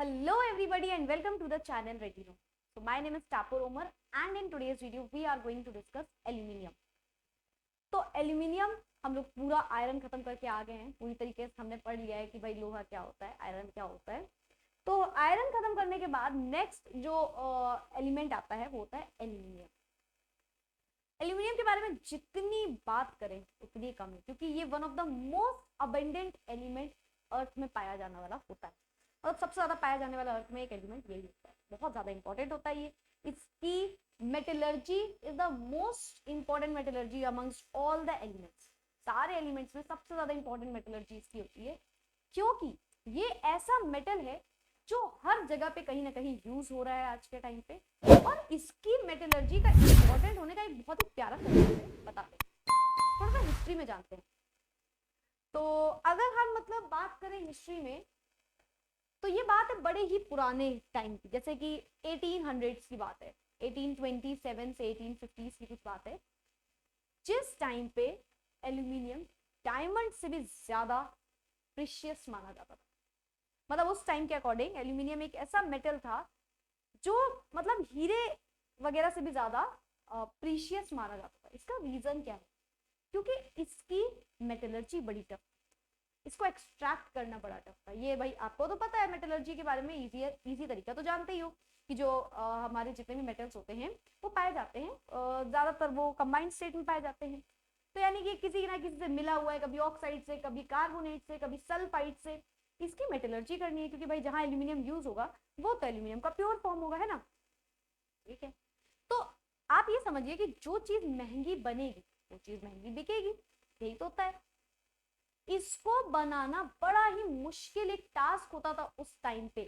Hello everybody and welcome to the channel Retino. So my name is Tapo Omar and in today's video we are going to discuss aluminium. तो aluminium हम लोग पूरा iron खत्म करके आ गए हैं, पूरी तरीके से हमने पढ़ लिया है कि भाई लोहा क्या होता है, आयरन क्या होता है। तो आयरन खत्म करने के बाद नेक्स्ट जो एलिमेंट आता है वो होता है एल्यूमिनियम। एल्यूमिनियम के बारे में जितनी बात करें उतनी कम है, क्योंकि ये one of the most abundant element earth में पाया जाने वाला होता है। मतलब सबसे ज्यादा पाया जाने वाला अर्थ में एक एलिमेंट यही होता है, बहुत ज्यादा इंपॉर्टेंट होता है ये। इसकी metallurgy is the most important metallurgy amongst all the elements. सारे एलिमेंट्स में सबसे ज्यादा इंपॉर्टेंट मेटलर्जी इसकी होती है, क्योंकि ये ऐसा मेटल है जो हर जगह पे कहीं ना कहीं यूज हो रहा है आज के टाइम पे। और इसकी मेटलर्जी का इंपॉर्टेंट होने का एक बहुत ही प्यारा तरीका से बताते हैं, थोड़ा सा हिस्ट्री में जानते हैं। तो अगर हम मतलब बात करें हिस्ट्री में, तो ये बात है बड़े ही पुराने टाइम की, जैसे कि 1800s की बात है, 1827 से 1850s की कुछ बात है, जिस टाइम पे एल्यूमिनियम डायमंड से भी ज्यादा प्रीशियस माना जाता था। मतलब उस टाइम के अकॉर्डिंग एल्यूमिनियम एक ऐसा मेटल था जो मतलब हीरे वगैरह से भी ज्यादा प्रीशियस माना जाता था। इसका रीजन क्या है? क्योंकि इसकी मेटलर्जी बड़ी टफ, इसको एक्सट्रैक्ट करना बड़ा टफ था। ये भाई आपको तो पता है मेटलर्जी के बारे में, इजी तरीका तो जानते ही हो कि जो हमारे जितने भी मेटल्स होते हैं वो पाए जाते हैं, ज्यादातर वो कंबाइंड स्टेट में पाए जाते हैं। तो यानी कि किसी ना किसी से मिला हुआ है, कभी ऑक्साइड से, कभी कार्बोनेट से, कभी सल्फाइड से। इसकी मेटलर्जी करनी है, क्योंकि भाई जहां एल्यूमिनियम यूज होगा वो तो एल्यूमिनियम का प्योर फॉर्म होगा, है ना। ठीक है, तो आप ये समझिए कि जो चीज महंगी बनेगी वो चीज महंगी बिकेगी, यही तो होता है। इसको बनाना बड़ा ही मुश्किल एक टास्क होता था उस टाइम पे,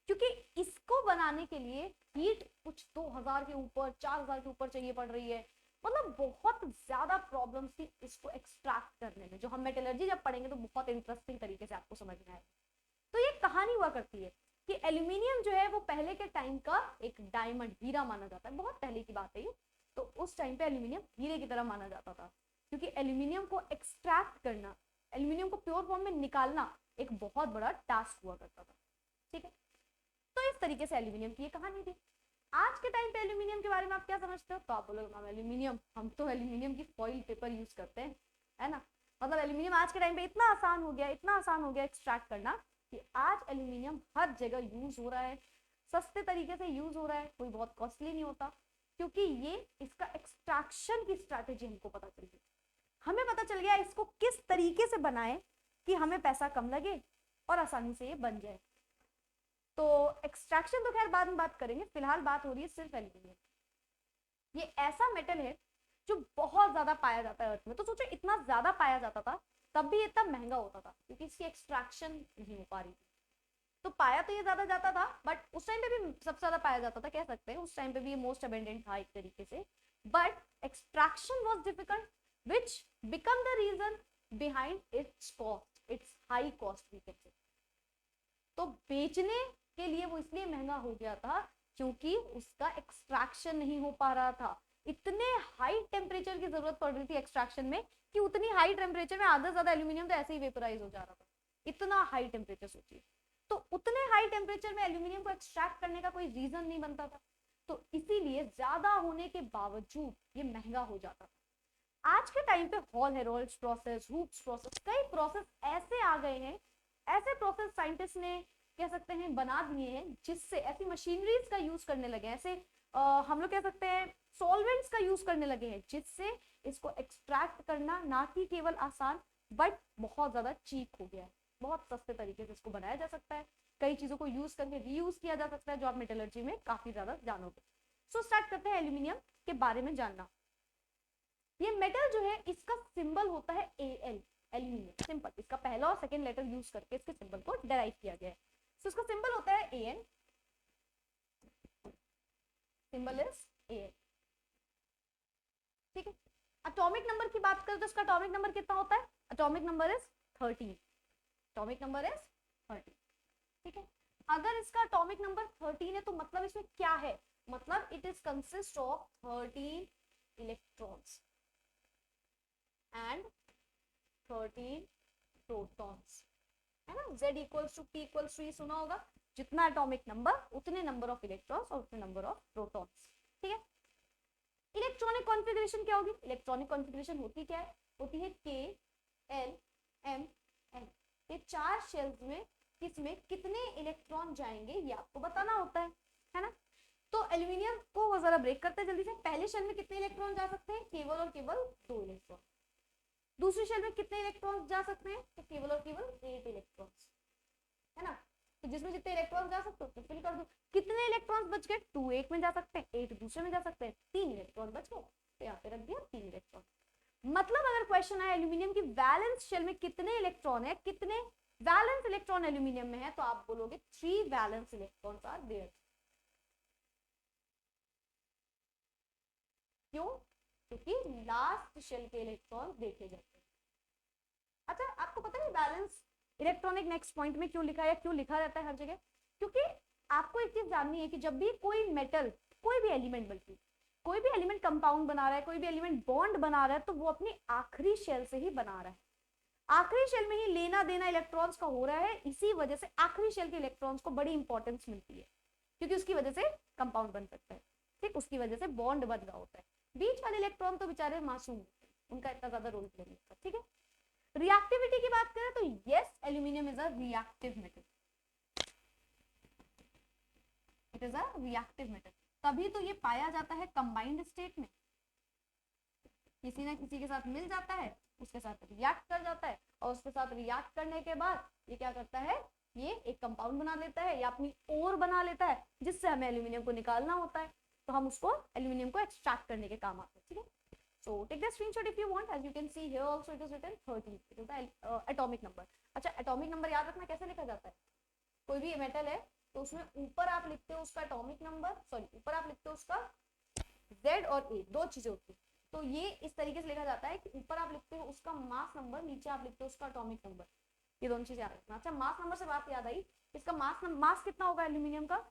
क्योंकि इसको बनाने के लिए हीट कुछ 2000 के ऊपर, 4000 के ऊपर चाहिए पड़ रही है। मतलब बहुत ज्यादा प्रॉब्लम्स थी इसको एक्सट्रैक्ट करने में, जो हम मेटलर्जी जब पढ़ेंगे तो बहुत इंटरेस्टिंग तरीके से आपको समझ में आएगा। तो ये कहानी हुआ करती है कि एल्यूमिनियम जो है वो पहले के टाइम का एक डायमंड, हीरा माना जाता है, बहुत पहले की बात है ये। तो उस टाइम पे एल्यूमिनियम हीरे की तरह माना जाता था, क्योंकि एल्यूमिनियम को एक्सट्रैक्ट करना, एल्यूमिनियम को प्योर फॉर्म में निकालना एक बहुत बड़ा टास्क हुआ करता था। ठीक है, तो इस तरीके से एल्यूमिनियम की ये कहानी थी। आज के टाइम पे एल्यूमिनियम के बारे में आप क्या समझते हो? तो आप बोलोगे मैम एल्यूमिनियम, हम तो एल्यूमिनियम की फॉइल पेपर यूज करते हैं, है ना। मतलब एल्यूमिनियम आज के टाइम पे इतना आसान हो गया, इतना आसान हो गया एक्सट्रैक्ट करना, कि आज एल्यूमिनियम हर जगह यूज हो रहा है, सस्ते तरीके से यूज हो रहा है, कोई बहुत कॉस्टली नहीं होता, क्योंकि ये इसका एक्सट्रैक्शन की स्ट्रैटेजी हमको पता चल गई। हमें पता चल गया इसको किस तरीके से बनाए कि हमें पैसा कम लगे और आसानी से ये बन जाए। तो एक्सट्रैक्शन तो खैर बाद में बात करेंगे, फिलहाल बात हो रही है सिर्फ एल्यूमिनियम। ये ऐसा मेटल है जो बहुत ज्यादा पाया जाता है अर्थ में। तो सोचो इतना ज्यादा पाया जाता था तब भी इतना महंगा होता था, क्योंकि इसकी एक्सट्रैक्शन नहीं हो पा रही थी। तो पाया तो ये ज्यादा जाता था, बट उस टाइम पे भी सबसे ज्यादा पाया जाता था, कह सकते हैं उस टाइम पे भी ये मोस्ट अबेंडेंट था एक तरीके से। But extraction was difficult, which become the reason behind its cost, its high cost we can say. तो बेचने के लिए वो इसलिए महंगा हो गया था क्योंकि उसका एक्सट्रैक्शन नहीं हो पा रहा था। इतने हाई टेम्परेचर की जरूरत पड़ रही थी एक्सट्रैक्शन में कि उतनी हाई टेम्परेचर में आधा ज्यादा एल्यूमिनियम तो ऐसे ही वेपराइज हो जा रहा था। इतना हाई टेम्परेचर सोचिए, तो उतने हाई टेम्परेचर में एल्यूमिनियम को एक्सट्रैक्ट करने का कोई रीजन नहीं बनता था। तो इसीलिए ज्यादा होने के बावजूद ये महंगा हो जाता था। आज के टाइम पे hall Harold's process, hoops process, कई प्रोसेस ऐसे आ गए हैं, ऐसे प्रोसेस साइंटिस्ट ने कह सकते हैं बना दिए हैं, जिससे ऐसी मशीनरीज का यूज करने लगे, ऐसे हम लोग कह सकते हैं सॉल्वेंट्स का यूज करने लगे हैं, जिससे इसको एक्सट्रैक्ट करना ना कि केवल आसान बट बहुत ज्यादा चीप हो गया है। बहुत सस्ते तरीके से इसको बनाया जा सकता है, कई चीजों को यूज करके रीयूज किया जा सकता है, जो आप मेटलर्जी में काफी ज्यादा जानोगे। सो स्टार्ट करते हैं एल्यूमिनियम के बारे में जानना। ये मेटल जो है इसका सिंबल होता है एल, एल्यूमिनियम सिंपल। इसका पहला और सेकंड लेटर यूज करके इसके सिंबल को डेराइव किया गया है। तो इसका सिंबल होता है एन, सिंबल इज एन। ठीक है, एटॉमिक नंबर की बात करें तो इसका एटॉमिक नंबर कितना होता है? Atomic number is 13, atomic number is 13। ठीक है, अगर इसका एटॉमिक नंबर 13 है तो मतलब इसमें क्या है? मतलब it is consist of 13 electrons and 13 protons, है ना। Z equals to P equals to, सुना होगा जितना एटॉमिक नंबर उतने नंबर ऑफ इलेक्ट्रॉन्स और उतने नंबर ऑफ प्रोटॉन्स। ठीक है, इलेक्ट्रॉनिक कॉन्फ़िगरेशन क्या होगी? इलेक्ट्रॉनिक कॉन्फ़िगरेशन होती क्या है? होती है K L M N। ये 4 शेल्स में किसमें कितने इलेक्ट्रॉन जाएंगे ये आपको बताना होता है ना। तो एल्यूमिनियम को जरा ब्रेक करते हैं जल्दी से। पहले शेल में कितने इलेक्ट्रॉन जा सकते हैं? केवल और केवल 2 इलेक्ट्रॉन। दूसरी शेल में कितने इलेक्ट्रॉन्स जा सकते हैं? तो केवल और केवल 8 इलेक्ट्रॉन्स, है ना। तो जिसमें जितने इलेक्ट्रॉन जा सकते हो फिल कर दो। कितने इलेक्ट्रॉन्स बच गए? 2 एक में जा सकते हैं, 8 दूसरे में जा सकते हैं, 3 इलेक्ट्रॉन बच गए, तो यहाँ पे रख दिया 3 इलेक्ट्रॉन। मतलब अगर क्वेश्चन है एल्यूमिनियम की वैलेंस शेल में कितने इलेक्ट्रॉन है, कितने वैलेंस इलेक्ट्रॉन एल्यूमिनियम में है, तो आप बोलोगे 3 वैलेंस इलेक्ट्रॉन्स आर देयर। क्यों? क्योंकि लास्ट शेल के इलेक्ट्रॉन देखे जाते हैं। अच्छा, आपको पता है बैलेंस इलेक्ट्रॉनिक नेक्स्ट पॉइंट में क्यों लिखा है, क्यों लिखा रहता है हर जगह? क्योंकि आपको एक चीज जाननी है कि जब भी कोई मेटल, कोई भी एलिमेंट, बल्कि कोई भी एलिमेंट कंपाउंड बना रहा है, कोई भी एलिमेंट बॉन्ड बना रहा है, तो वो अपनी आखिरी शेल से ही बना रहा है। आखिरी शेल में ही लेना देना इलेक्ट्रॉन्स का हो रहा है, इसी वजह से आखिरी शेल के इलेक्ट्रॉन्स को बड़ी इंपॉर्टेंस मिलती है, क्योंकि उसकी वजह से कंपाउंड बन सकता है, ठीक, उसकी वजह से बॉन्ड बन रहा होता है। बीच वाले इलेक्ट्रॉन तो बेचारे मासूम होते हैं, उनका इतना ज्यादा रोल प्ले नहीं होता। ठीक है, रिएक्टिविटी की बात करें तो yes, aluminium is a reactive metal. It is a reactive metal. तभी तो ये पाया जाता है कंबाइंड स्टेट में, किसी ना किसी के साथ मिल जाता है, उसके साथ रिएक्ट कर जाता है, और उसके साथ रिएक्ट करने के बाद ये क्या करता है, ये एक कंपाउंड बना लेता है या अपनी ओर बना लेता है, जिससे हमें एल्यूमिनियम को निकालना होता है। तो हम उसको एल्यूमिनियम को एक्सट्रैक्ट करने के काम आते हैं। ठीक है, so take the screenshot if you want. As you can see here also it is written 13, it is the atomic number. अच्छा, एटॉमिक नंबर याद रखना कैसे लिखा जाता है। कोई भी मेटल है तो उसमें ऊपर आप लिखते हो उसका एटॉमिक नंबर, सॉरी ऊपर आप लिखते हो उसका Z और A, दो चीजें होती है। तो ये इस तरीके से लिखा जाता है कि ऊपर आप लिखते हो उसका मास नंबर, नीचे आप लिखते हो उसका एटॉमिक नंबर, ये दोनों चीजें याद रखना। अच्छा, मास नंबर से बात याद आई, इसका मास कितना होगा एल्यूमिनियम का?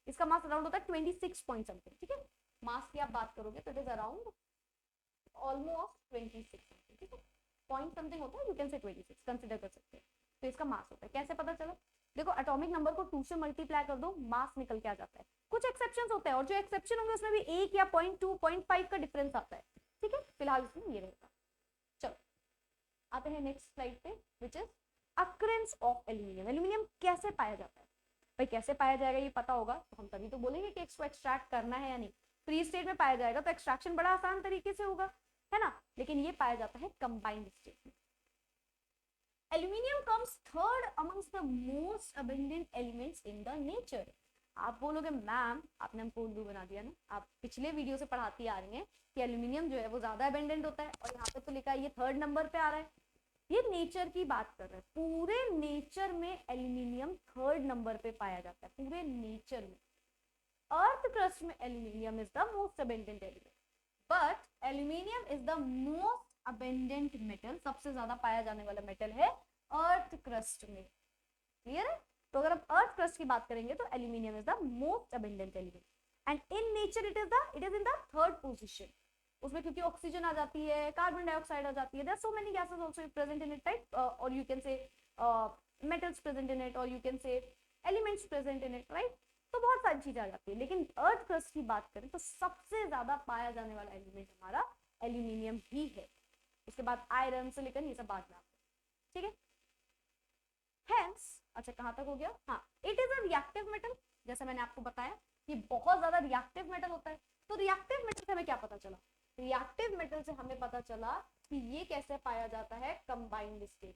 इसका मास अराउंड होता है 26 पॉइंट समथिंग। ठीक है, मास की आप बात करोगे तो इट इज अराउंड ऑलमोस्ट 26, ठीक है, पॉइंट समथिंग होता है, यू कैन से 26 कंसीडर कर सकते हैं। तो इसका मास होता है, कैसे पता चला? देखो, एटॉमिक नंबर को 2 से मल्टीप्लाई कर दो, मास निकल के आ जाता है। कुछ एक्सेप्शंस होते हैं, और जो एक्सेप्शन होंगे उसमें भी 1 या 0.2 0.5 का डिफरेंस आता है। ठीक है, फिलहाल इसमें ये रहेगा। चलो आते हैं नेक्स्ट स्लाइड पे, which is occurrence of aluminium. Aluminium कैसे पाया जाता है? भाई कैसे पाया जाएगा ये पता होगा तो हम तभी तो बोलेंगे कि इसको एक्सट्रैक्ट करना है या नहीं। फ्री स्टेट में पाया जाएगा तो एक्सट्रैक्शन बड़ा आसान तरीके से होगा, है ना, लेकिन ये पाया जाता है कंबाइंड स्टेट में। Aluminium comes third amongst the most abundant elements in the nature. आप बोलोगे मैम आपने हमको उल्लू बना दिया ना, आप पिछले वीडियो से पढ़ाती आ रही हैं कि एल्यूमिनियम जो है वो ज्यादा अबंडेंट होता है, और यहाँ पे तो लिखा है ये थर्ड नंबर पे आ रहा है। ये नेचर की बात कर रहे हैं, पूरे नेचर में एल्यूमिनियम थर्ड नंबर पे पाया जाता है, पूरे नेचर में। अर्थ क्रस्ट में aluminium is the most abundant element, but aluminium is the most abundant metal, सबसे ज्यादा पाया जाने वाला मेटल है अर्थ क्रस्ट में। क्लियर है? तो अगर हम अर्थ क्रस्ट की बात करेंगे तो aluminium is the most abundant element, and in nature it is in the third position. उसमें क्योंकि ऑक्सीजन आ जाती है, कार्बन डाइऑक्साइड आ जाती है, there are so many gases also present in it, right, और you can say metals present in it, और you can say elements present in it, right. तो बहुत सारी चीजें आ जाती है, लेकिन अर्थ क्रस्ट की बात करें तो सबसे ज्यादा पाया जाने वाला एलिमेंट हमारा एल्यूमिनियम ही है। उसके बाद आयरन, सिलिकॉन, ये सब बाद में आते हैं। ठीक है, हेंस, अच्छा कहां तक हो गया? हाँ, it is a reactive metal. जैसे मैंने आपको बताया ये बहुत ज्यादा रिएक्टिव मेटल होता है। तो रिएक्टिव मेटल से हमें क्या पता चला? रिएक्टिव मेटल से हमें पता चला कि ये कैसे पाया जाता है, कंबाइंड स्टेट,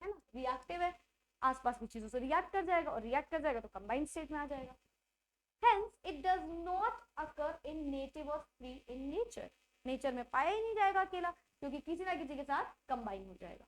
है ना। रिएक्टिव है, आसपास की चीजों से रिएक्ट कर जाएगा, और रिएक्ट कर जाएगा तो कंबाइंड स्टेट में आ जाएगा। Hence, it does not occur in native or free in nature. Nature में पाया ही नहीं जाएगा अकेला, क्योंकि किसी ना किसी के साथ कंबाइन हो जाएगा।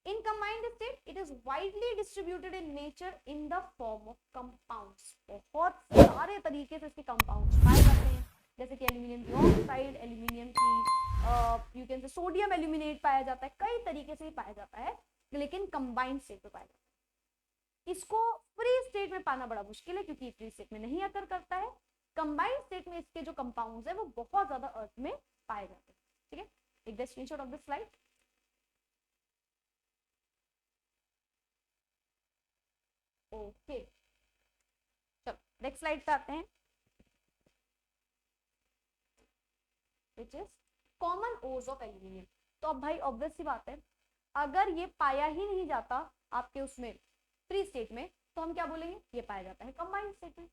In combined state, it is widely distributed in nature in the form of compounds. बहुत सारे तरीके से इसके कंपाउंड्स पाए जाते हैं, जैसे कि एल्यूमिनियम की ऑक्साइड, एल्यूमिनियम की यू कैन से सोडियम एल्यूमिनेट पाया जाता है, कई तरीके से पाया जाता है, लेकिन कंबाइंड स्टेट में पाया जाता है। इसको फ्री स्टेट में पाना बड़ा मुश्किल है, क्योंकि फ्री स्टेट में नहीं अकर करता है। कंबाइंड स्टेट में इसके जो कंपाउंड्स है वो बहुत ज्यादा अर्थ में पाए जाते हैं। ठीक है, take the screenshot of this slide. Okay, चलो नेक्स्ट स्लाइड पे आते हैं, which is common ores of aluminium. तो अब भाई ऑब्वियस सी बात है, अगर ये पाया ही नहीं जाता आपके उसमें फ्री स्टेट में, तो हम क्या बोलेंगे, ये पाया जाता है कंबाइंड स्टेट में।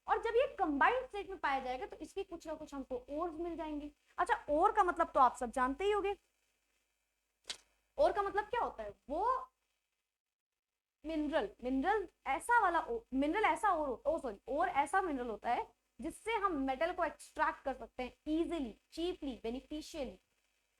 और जब ये कंबाइंड स्टेट में पाया जाएगा तो इसकी कुछ ना कुछ हमको ओर्स मिल जाएंगे। अच्छा, ओर का मतलब तो आप सब जानते ही होंगे। ओर का मतलब क्या होता है, वो मिनरल ऐसा वाला मिनरल ऐसा ओर ऐसा मिनरल होता है जिससे हम मेटल को एक्सट्रैक्ट कर सकते हैं इजीली, चीपली, बेनिफिशियली,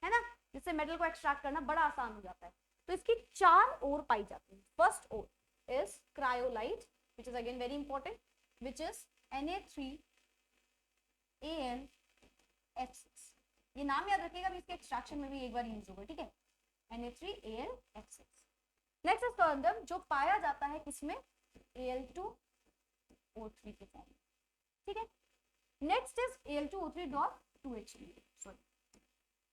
है ना, जिससे मेटल को एक्सट्रैक्ट करना बड़ा आसान हो जाता है। तो इसकी 4 ओर पाई जाती है। First ore is cryolite, which is again very important, which is Na3AlF6। ये नाम याद रखिएगा, इसके एक्सट्रैक्शन में भी एक बार यूज होगा, ठीक है, Na3AlF6। नेक्स्ट इज कॉन्डम, जो पाया जाता है किसमें, Al2O3 के फॉर्म में, ठीक है। नेक्स्ट इज Al2O3.2H2, सॉरी,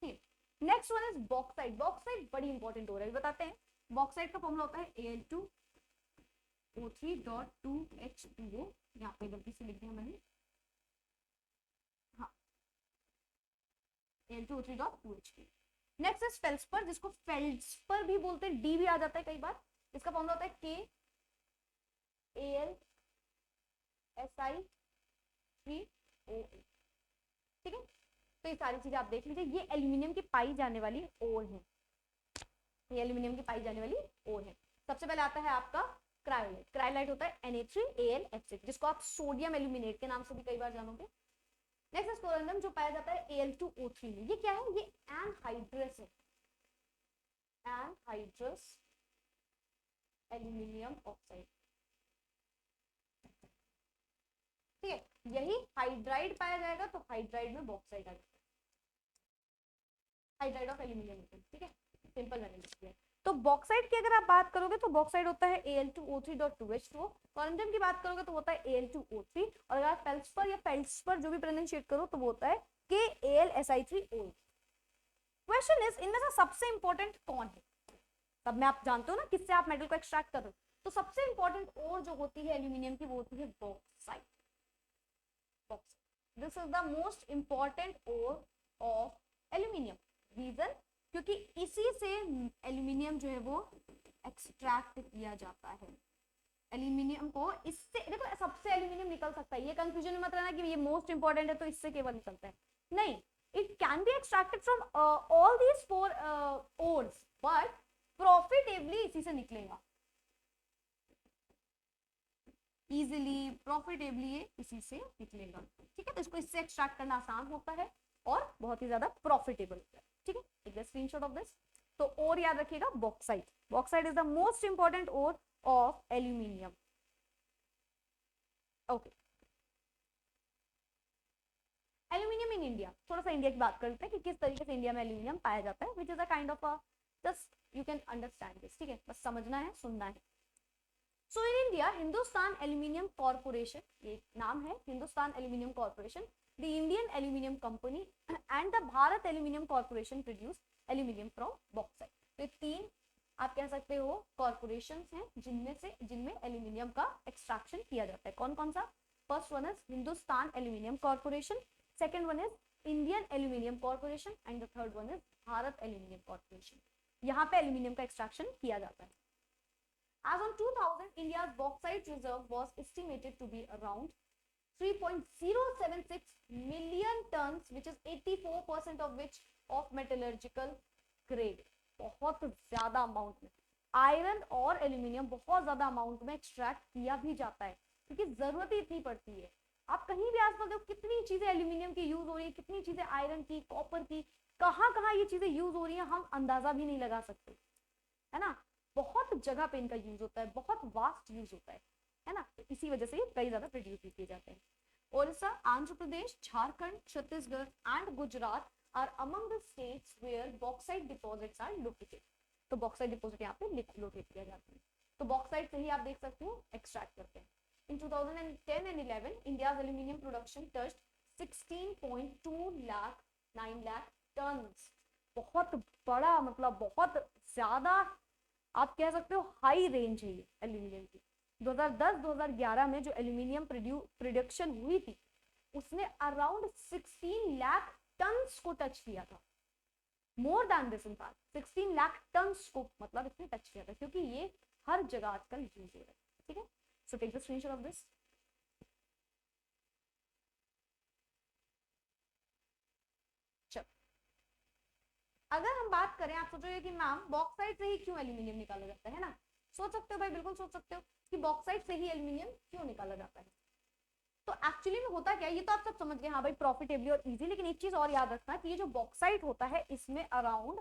ठीक है। Next one is bauxite. Bauxite बड़ी इंपॉर्टेंट हो रहा है, बताते हैं। बॉक्साइट का फॉर्मूला होता है Al2O3.2H2O, यहाँ पे गलती से लिख दिया मैंने, हाँ, Al2O3.2H2। नेक्स्ट इज फेल्सपर, जिसको फेल्सपर भी बोलते हैं, डी भी आ जाता है कई बार। इसका फॉर्मूला होता है KAlSi3O, ठीक है। तो ये सारी चीजें आप देख लीजिए, ये एल्यूमिनियम की पाई जाने वाली ओर है, ये एल्यूमिनियम की पाई जाने वाली ओर है। सबसे पहले आता है आपका क्रायोलाइट। क्रायोलाइट होता है Na3AlF6, जिसको आप सोडियम एल्यूमिनेट के नाम से भी कई बार जानोगे। नेक्स्ट इज कोरंडम, जो पाया जाता है Al2O3 में। ये क्या है, ये एनहाइड्रस है, एनहाइड्रस एल्यूमिनियम ऑक्साइड, ठीक है। यही हाइड्राइड पाया जाएगा तो हाइड्राइड में बॉक्साइड आ जाएगा, हाइड्राइड ऑफ एल्यूमिनियम, ठीक है, सिंपल मैंने लिख दिया। तो बॉक्साइड की अगर आप बात करोगे तो बॉक्साइड होता है Al2O3.2H2O। कॉरंडम की बात करोगे तो होता है Al2O3, और अगर फेल्सपर या फेल्सपर जो भी प्रोनाउंसिएट करो तो वो होता है KAlSi3O। क्वेश्चन इज, इनमें से सबसे इंपॉर्टेंट कौन है? सब में आप जानते हो ना किससे आप मेटल को एक्सट्रैक्ट कर रहे हो, तो सबसे इंपॉर्टेंट ओर जो होती है एल्यूमिनियम की वो होती है bauxite. This is the most important ore of aluminium. Reason, क्योंकि इसी से एल्यूमिनियम जो है वो एक्सट्रैक्ट किया जाता है। एल्यूमिनियम को इससे, देखो सबसे एल्यूमिनियम निकल सकता है, ये कंफ्यूजन में मत रहना कि ये मोस्ट इंपॉर्टेंट है तो इससे केवल निकलता है, नहीं, it can be extracted from all these 4 ores, but profitably इसी से निकलेगा, इजिली, प्रॉफिटेबली ये इसी से निकलेगा, ठीक है। तो इसको इससे एक्सट्रैक्ट करना आसान होता है और बहुत ही ज्यादा प्रॉफिटेबल होता है, ठीक है। एक स्क्रीनशॉट ऑफ दिस। तो और याद रखिएगा bauxite, bauxite is the most important ore of aluminium, okay. Aluminium in India, थोड़ा सा इंडिया की बात करते हैं कि किस तरीके से इंडिया में एल्यूमिनियम पाया जाता है, which is a kind of a, just you can understand this, ठीक है, बस समझना है, सुनना है। So in India, Hindustan aluminium corporation, ये नाम है, Hindustan aluminium corporation, the Indian aluminium company and the Bharat aluminium corporation produce aluminium from bauxite. तो 3 आप कह सकते हो कॉर्पोरेशन हैं जिनमें एल्यूमिनियम का एक्सट्रैक्शन किया जाता है। कौन कौन सा? First one is Hindustan aluminium corporation, second one is Indian aluminium corporation and the third one is Bharat aluminium corporation. यहाँ पे एल्यूमिनियम का एक्सट्रैक्शन किया जाता है। As on 2000, India's bauxite reserve was estimated to be around 3.076 million tons, which is 84% of which of metallurgical grade. बहुत ज्यादा amount में iron और एल्यूमिनियम बहुत ज्यादा अमाउंट में एक्सट्रैक्ट किया भी जाता है, क्योंकि जरूरत ही इतनी पड़ती है। आप कहीं भी आसपास देखो कितनी चीजें एल्यूमिनियम की यूज हो रही है, कितनी चीजें आयरन की, कॉपर की, कहाँ कहाँ ये चीजें यूज हो रही है हम अंदाजा भी नहीं लगा सकते, है ना। बहुत जगह पे इनका यूज होता है, बहुत वास्ट यूज होता है ना। तो इसी वजह से ये कई ज्यादा प्रोड्यूस भी किए जाते हैं। Odisha, Andhra Pradesh, Jharkhand, Chhattisgarh and Gujarat are among the states where bauxite deposits are located. तो बॉक्साइट डिपॉजिट यहाँ पे लोकेट किया जाता है। तो बॉक्साइट से ही आप देख सकते हो एक्सट्रैक्ट करते हैं। In 2010 and 11 India's aluminum production touched 16.2 lakh 9 lakh tons. बहुत बड़ा, मतलब बहुत ज्यादा आप कह सकते हो हाई रेंज है ये एल्यूमिनियम की। 2010-2011 में जो एल्यूमिनियम प्रोडक्शन हुई थी उसने अराउंड 16 लाख टन्स को टच किया था, more than this in fact 16 lakh tons को मतलब इसने टच किया था, क्योंकि ये हर जगह आजकल यूज हो रहा है। ठीक है, so take the screenshot of this. अगर हम बात करें, आप सोचोगे कि मैम बॉक्साइट से ही क्यों एल्यूमिनियम निकाला जाता है ना, सोच सकते हो भाई, बिल्कुल सोच सकते हो कि बॉक्साइट से ही एल्यूमिनियम क्यों निकाला जाता है। तो एक्चुअली में होता क्या है, ये तो आप सब समझ गए, हाँ भाई प्रॉफिटेबली और इजी, लेकिन एक चीज और याद रखना कि ये जो बॉक्साइट होता है इसमें अराउंड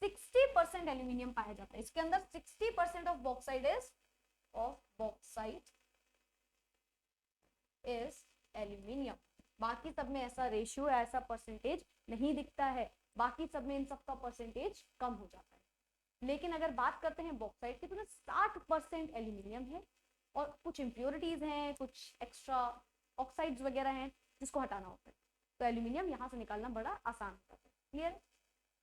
60% एल्यूमिनियम पाया जाता है। इसके अंदर 60% ऑफ बॉक्साइट इज एल्यूमिनियम। बाकी सब में ऐसा रेशियो, ऐसा परसेंटेज नहीं दिखता है, बाकी सब में इन सब का परसेंटेज कम हो जाता है। लेकिन अगर बात करते हैं बॉक्साइट की, तो 60% एल्यूमिनियम है और कुछ इंप्योरिटीज हैं, कुछ एक्स्ट्रा ऑक्साइड्स वगैरह हैं जिसको हटाना होता है, तो एल्यूमिनियम यहाँ से निकालना बड़ा आसान होता है। Clear?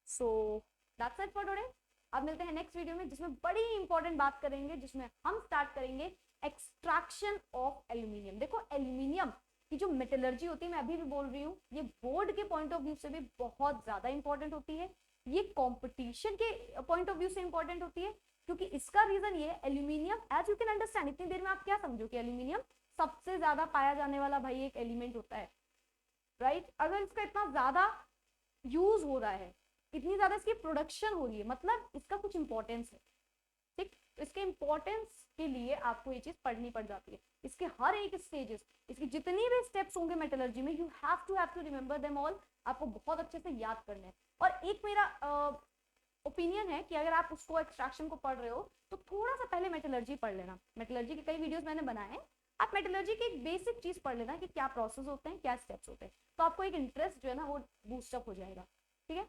So that's it for today. अब मिलते हैं नेक्स्ट वीडियो में, जिसमें बड़ी इंपॉर्टेंट बात करेंगे, जिसमें हम स्टार्ट करेंगे एक्सट्रैक्शन ऑफ एल्यूमिनियम। देखो एल्यूमिनियम की जो मेटलर्जी होती है, मैं अभी भी बोल रही हूँ, ये बोर्ड के पॉइंट ऑफ व्यू से भी बहुत ज्यादा इंपॉर्टेंट होती है, ये कंपटीशन के पॉइंट ऑफ व्यू से इंपॉर्टेंट होती है, क्योंकि इसका रीजन ये है, aluminium as you can understand, इतनी देर में आप क्या समझो कि एल्यूमिनियम सबसे ज्यादा पाया जाने वाला भाई एक एलिमेंट होता है, राइट? अगर इसका इतना ज्यादा यूज हो रहा है, इतनी ज्यादा इसकी प्रोडक्शन हो रही है, मतलब इसका कुछ इंपॉर्टेंस है। ठीक, तो इसके इंपॉर्टेंस के लिए आपको ये चीज पढ़नी पड़ जाती है। इसके हर एक स्टेजेस, इसकी जितनी भी स्टेप्स होंगे मेटलर्जी में, you have to remember them all, आपको बहुत अच्छे से याद करना है। और एक मेरा ओपिनियन है कि अगर आप उसको एक्सट्रैक्शन को पढ़ रहे हो तो थोड़ा सा पहले मेटलर्जी पढ़ लेना। मेटलर्जी के कई वीडियोस मैंने बनाए हैं, आप मेटलर्जी की एक बेसिक चीज पढ़ लेना कि क्या प्रोसेस होते हैं, क्या स्टेप्स होते हैं, तो आपको एक इंटरेस्ट जो है ना वो बूस्टअप हो जाएगा। ठीक है,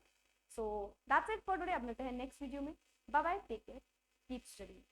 so that's it for today. अब मिलते हैं नेक्स्ट वीडियो में। Bye bye, take care, keep studying.